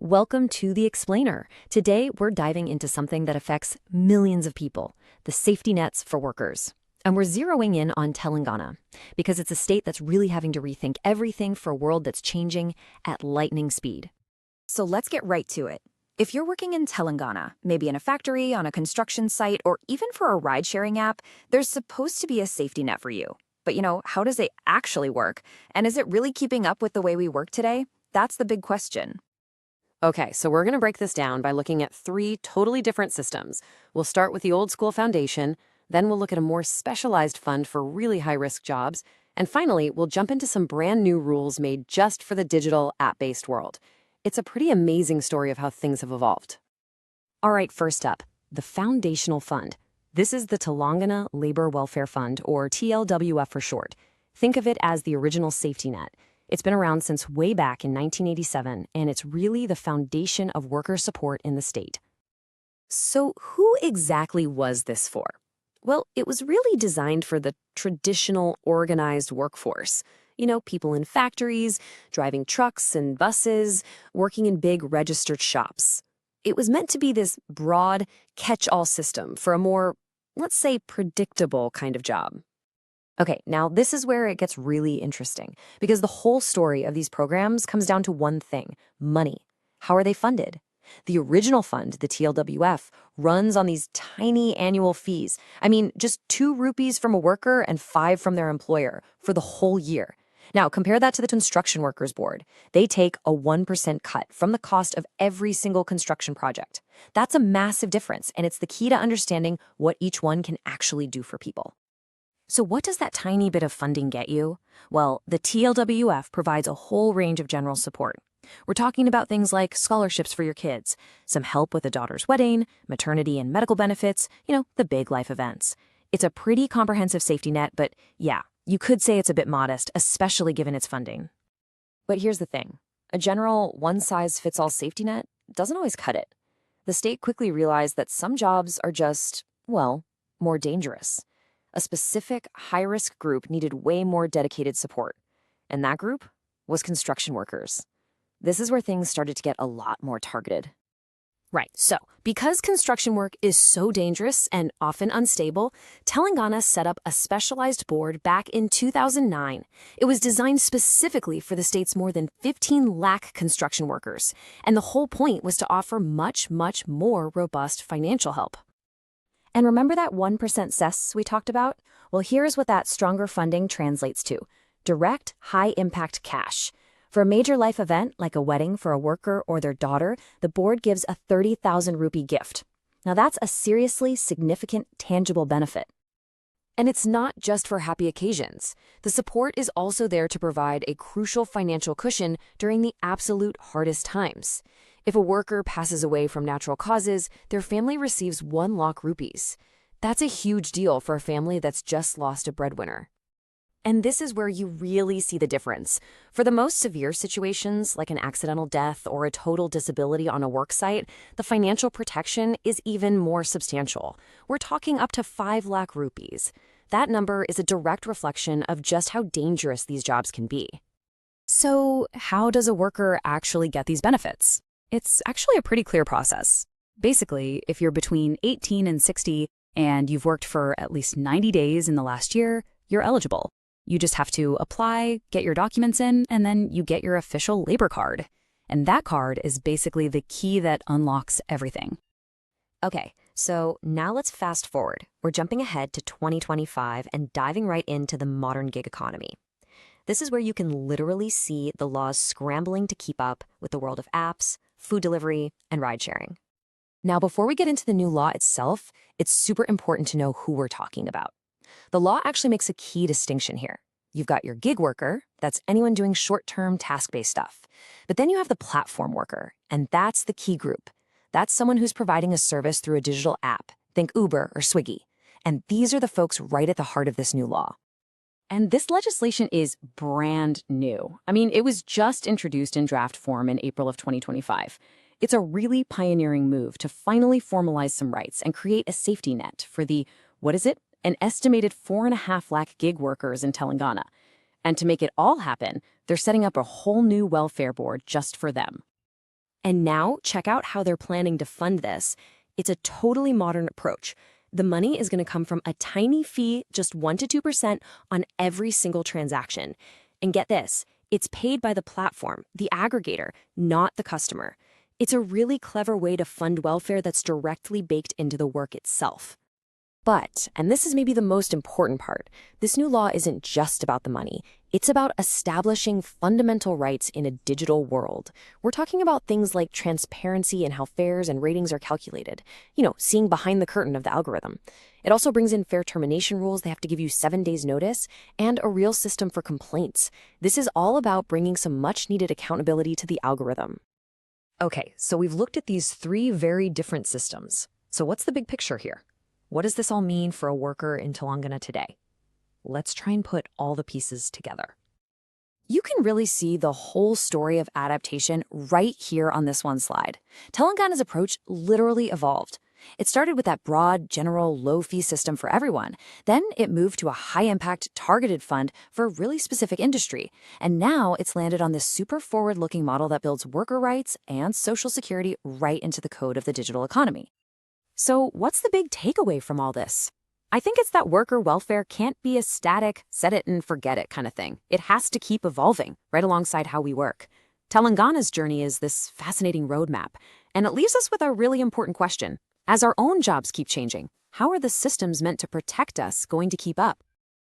Welcome to The Explainer. Today, we're diving into something that affects millions of people, the safety nets for workers. And we're zeroing in on Telangana, because it's a state that's really having to rethink everything for a world that's changing at lightning speed. So let's get right to it. If you're working in Telangana, maybe in a factory, on a construction site, or even for a ride-sharing app, there's supposed to be a safety net for you. But how does it actually work? And is it really keeping up with the way we work today? That's the big question. Okay, so we're going to break this down by looking at three totally different systems. We'll start with the old school foundation, then we'll look at a more specialized fund for really high-risk jobs, and finally, we'll jump into some brand new rules made just for the digital app-based world. It's a pretty amazing story of how things have evolved. All right, first up, the foundational fund. This is the Telangana Labour Welfare Fund, or TLWF for short. Think of it as the original safety net. It's been around since way back in 1987, and it's really the foundation of worker support in the state. So who exactly was this for? Well, it was really designed for the traditional organized workforce. People in factories, driving trucks and buses, working in big registered shops. It was meant to be this broad, catch-all system for a more, let's say, predictable kind of job. Okay, now this is where it gets really interesting, because the whole story of these programs comes down to one thing: money. How are they funded? The original fund, the TLWF, runs on these tiny annual fees. Just 2 rupees from a worker and 5 from their employer for the whole year. Now, compare that to the Construction Workers Board. They take a 1% cut from the cost of every single construction project. That's a massive difference, and it's the key to understanding what each one can actually do for people. So what does that tiny bit of funding get you? Well, the TLWF provides a whole range of general support. We're talking about things like scholarships for your kids, some help with a daughter's wedding, maternity and medical benefits, the big life events. It's a pretty comprehensive safety net, but yeah, you could say it's a bit modest, especially given its funding. But here's the thing. A general one-size-fits-all safety net doesn't always cut it. The state quickly realized that some jobs are just, more dangerous. A specific high-risk group needed way more dedicated support. And that group was construction workers. This is where things started to get a lot more targeted. Right, so because construction work is so dangerous and often unstable, Telangana set up a specialized board back in 2009. It was designed specifically for the state's more than 15 lakh construction workers, and the whole point was to offer much, much more robust financial help. And remember that 1% cess we talked about? Well, here's what that stronger funding translates to: direct, high-impact cash. For a major life event, like a wedding for a worker or their daughter, the board gives a 30,000 rupee gift. Now that's a seriously significant, tangible benefit. And it's not just for happy occasions. The support is also there to provide a crucial financial cushion during the absolute hardest times. If a worker passes away from natural causes, their family receives 1 lakh rupees. That's a huge deal for a family that's just lost a breadwinner. And this is where you really see the difference. For the most severe situations, like an accidental death or a total disability on a work site, the financial protection is even more substantial. We're talking up to 5 lakh rupees. That number is a direct reflection of just how dangerous these jobs can be. So, how does a worker actually get these benefits? It's actually a pretty clear process. Basically, if you're between 18 and 60 and you've worked for at least 90 days in the last year, you're eligible. You just have to apply, get your documents in, and then you get your official labor card. And that card is basically the key that unlocks everything. Okay, so now let's fast forward. We're jumping ahead to 2025 and diving right into the modern gig economy. This is where you can literally see the laws scrambling to keep up with the world of apps, food delivery, and ride-sharing. Now, before we get into the new law itself, it's super important to know who we're talking about. The law actually makes a key distinction here. You've got your gig worker, that's anyone doing short-term task-based stuff. But then you have the platform worker, and that's the key group. That's someone who's providing a service through a digital app, think Uber or Swiggy. And these are the folks right at the heart of this new law. And this legislation is brand new. It was just introduced in draft form in April of 2025. It's a really pioneering move to finally formalize some rights and create a safety net for the, an estimated 4.5 lakh gig workers in Telangana. And to make it all happen, they're setting up a whole new welfare board just for them. And now, check out how they're planning to fund this. It's a totally modern approach. The money is going to come from a tiny fee, just 1 to 2% on every single transaction. And get this, it's paid by the platform, the aggregator, not the customer. It's a really clever way to fund welfare that's directly baked into the work itself. But, and this is maybe the most important part, this new law isn't just about the money. It's about establishing fundamental rights in a digital world. We're talking about things like transparency in how fares and ratings are calculated. Seeing behind the curtain of the algorithm. It also brings in fair termination rules. They have to give you 7 days notice and a real system for complaints. This is all about bringing some much needed accountability to the algorithm. Okay, so we've looked at these 3 very different systems. So what's the big picture here? What does this all mean for a worker in Telangana today? Let's try and put all the pieces together. You can really see the whole story of adaptation right here on this one slide. Telangana's approach literally evolved. It started with that broad, general, low-fee system for everyone. Then it moved to a high-impact, targeted fund for a really specific industry. And now it's landed on this super forward-looking model that builds worker rights and social security right into the code of the digital economy. So what's the big takeaway from all this? I think it's that worker welfare can't be a static, set it and forget it kind of thing. It has to keep evolving right alongside how we work. Telangana's journey is this fascinating roadmap, and it leaves us with a really important question. As our own jobs keep changing, how are the systems meant to protect us going to keep up?